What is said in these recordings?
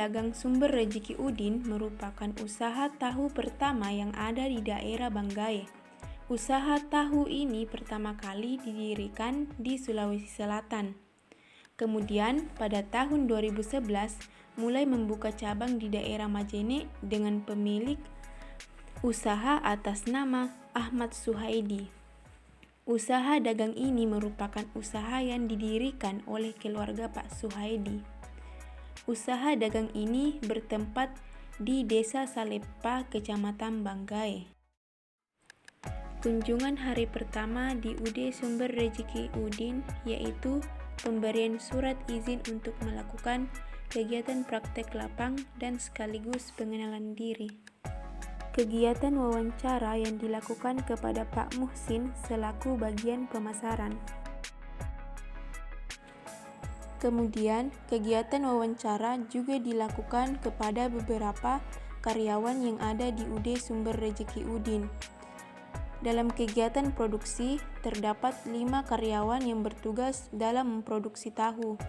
dagang sumber rejeki Udin merupakan usaha tahu pertama yang ada di daerah Banggai. Usaha tahu ini pertama kali didirikan di Sulawesi Selatan. Kemudian pada tahun 2011 mulai membuka cabang di daerah Majene dengan pemilik usaha atas nama Ahmad Suhaidi. Usaha dagang ini merupakan usaha yang didirikan oleh keluarga Pak Suhaidi. Usaha dagang ini bertempat di Desa Salepa, Kecamatan Banggai. Kunjungan hari pertama di UD Sumber Rejeki Udin yaitu pemberian surat izin untuk melakukan kegiatan praktek lapang dan sekaligus pengenalan diri. Kegiatan wawancara yang dilakukan kepada Pak Muhsin selaku bagian pemasaran. Kemudian, kegiatan wawancara juga dilakukan kepada beberapa karyawan yang ada di UD Sumber Rejeki Udin. Dalam kegiatan produksi, terdapat 5 karyawan yang bertugas dalam memproduksi tahu,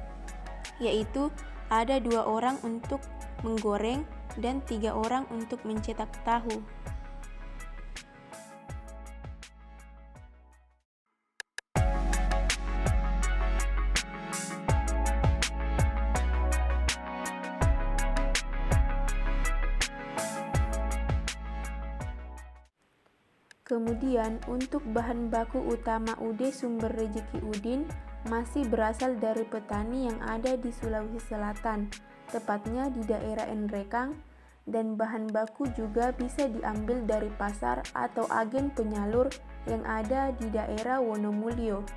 yaitu ada 2 orang untuk menggoreng dan 3 orang untuk mencetak tahu. Kemudian untuk bahan baku utama UD Sumber Rejeki Udin masih berasal dari petani yang ada di Sulawesi Selatan, tepatnya di daerah Enrekang, dan bahan baku juga bisa diambil dari pasar atau agen penyalur yang ada di daerah Wonomulyo.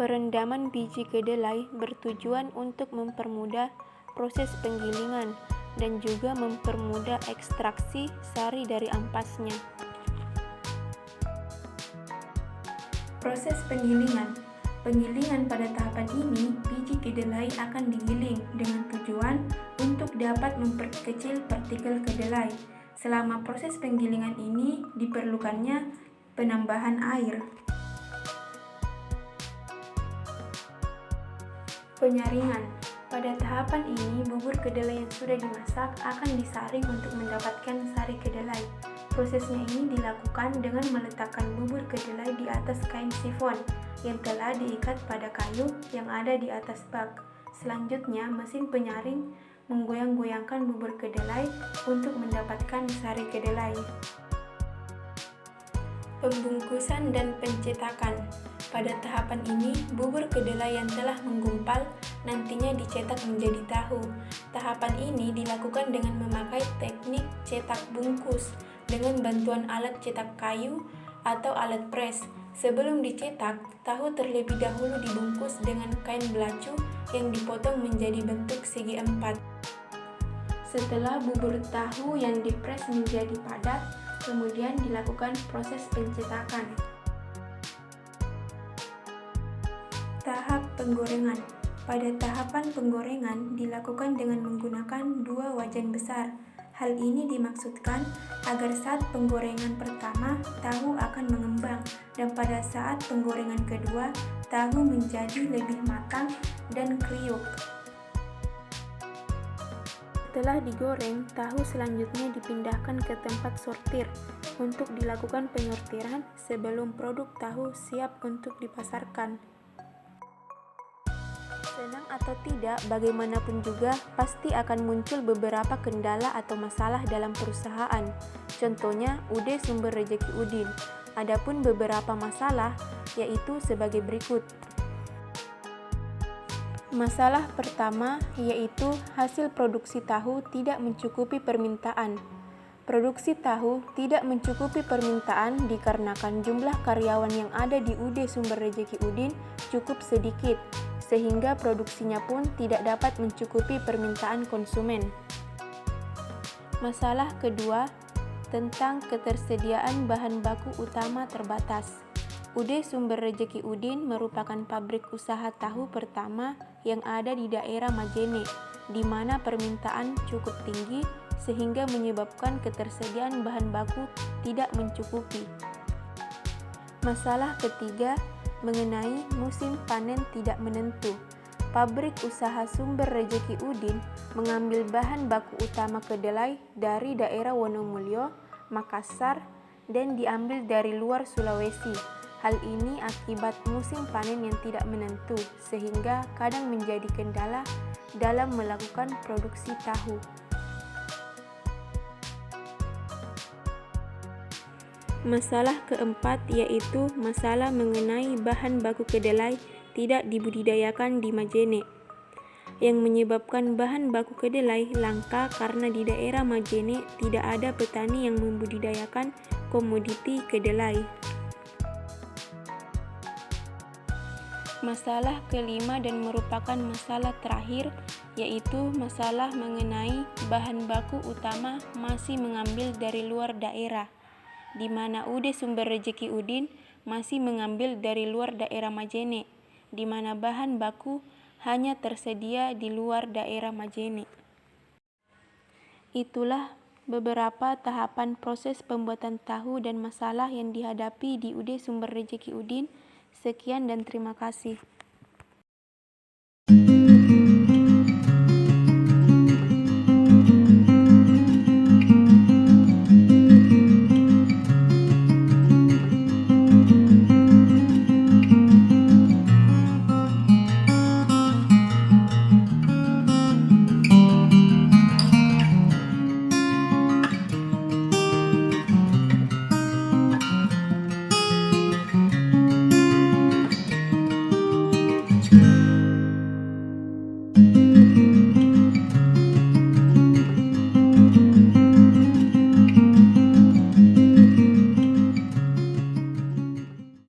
Perendaman biji kedelai bertujuan untuk mempermudah proses penggilingan dan juga mempermudah ekstraksi sari dari ampasnya. Proses penggilingan. Penggilingan pada tahapan ini, biji kedelai akan digiling dengan tujuan untuk dapat memperkecil partikel kedelai. Selama proses penggilingan ini diperlukannya penambahan air. Penyaringan. Pada tahapan ini, bubur kedelai yang sudah dimasak akan disaring untuk mendapatkan sari kedelai. Prosesnya ini dilakukan dengan meletakkan bubur kedelai di atas kain sifon yang telah diikat pada kayu yang ada di atas bak. Selanjutnya, mesin penyaring menggoyang-goyangkan bubur kedelai untuk mendapatkan sari kedelai. Pembungkusan dan pencetakan. Pada tahapan ini, bubur kedelai yang telah menggumpal nantinya dicetak menjadi tahu. Tahapan ini dilakukan dengan memakai teknik cetak bungkus dengan bantuan alat cetak kayu atau alat pres. Sebelum dicetak, tahu terlebih dahulu dibungkus dengan kain belacu yang dipotong menjadi bentuk segi 4. Setelah bubur tahu yang dipres menjadi padat, kemudian dilakukan proses pencetakan. Tahap penggorengan. Pada tahapan penggorengan dilakukan dengan menggunakan 2 wajan besar. Hal ini dimaksudkan agar saat penggorengan pertama tahu akan mengembang dan pada saat penggorengan kedua tahu menjadi lebih matang dan kriuk. Setelah digoreng, tahu selanjutnya dipindahkan ke tempat sortir untuk dilakukan penyortiran sebelum produk tahu siap untuk dipasarkan. Senang atau tidak, bagaimanapun juga pasti akan muncul beberapa kendala atau masalah dalam perusahaan. Contohnya UD Sumber Rejeki Udin. Adapun beberapa masalah yaitu sebagai berikut. Masalah pertama yaitu hasil produksi tahu tidak mencukupi permintaan. Produksi tahu tidak mencukupi permintaan dikarenakan jumlah karyawan yang ada di UD Sumber Rejeki Udin cukup sedikit, sehingga produksinya pun tidak dapat mencukupi permintaan konsumen. Masalah kedua tentang ketersediaan bahan baku utama terbatas. UD Sumber Rejeki Udin merupakan pabrik usaha tahu pertama yang ada di daerah Majene, di mana permintaan cukup tinggi sehingga menyebabkan ketersediaan bahan baku tidak mencukupi. Masalah ketiga mengenai musim panen tidak menentu. Pabrik usaha Sumber Rejeki Udin mengambil bahan baku utama kedelai dari daerah Wonomulyo, Makassar, dan diambil dari luar Sulawesi. Hal ini akibat musim panen yang tidak menentu, sehingga kadang menjadi kendala dalam melakukan produksi tahu. Masalah keempat yaitu masalah mengenai bahan baku kedelai tidak dibudidayakan di Majene, yang menyebabkan bahan baku kedelai langka karena di daerah Majene tidak ada petani yang membudidayakan komoditi kedelai. Masalah kelima dan merupakan masalah terakhir yaitu masalah mengenai bahan baku utama masih mengambil dari luar daerah, di mana UD Sumber Rejeki Udin masih mengambil dari luar daerah Majene, di mana bahan baku hanya tersedia di luar daerah Majene. Itulah beberapa tahapan proses pembuatan tahu dan masalah yang dihadapi di UD Sumber Rejeki Udin. Sekian dan terima kasih.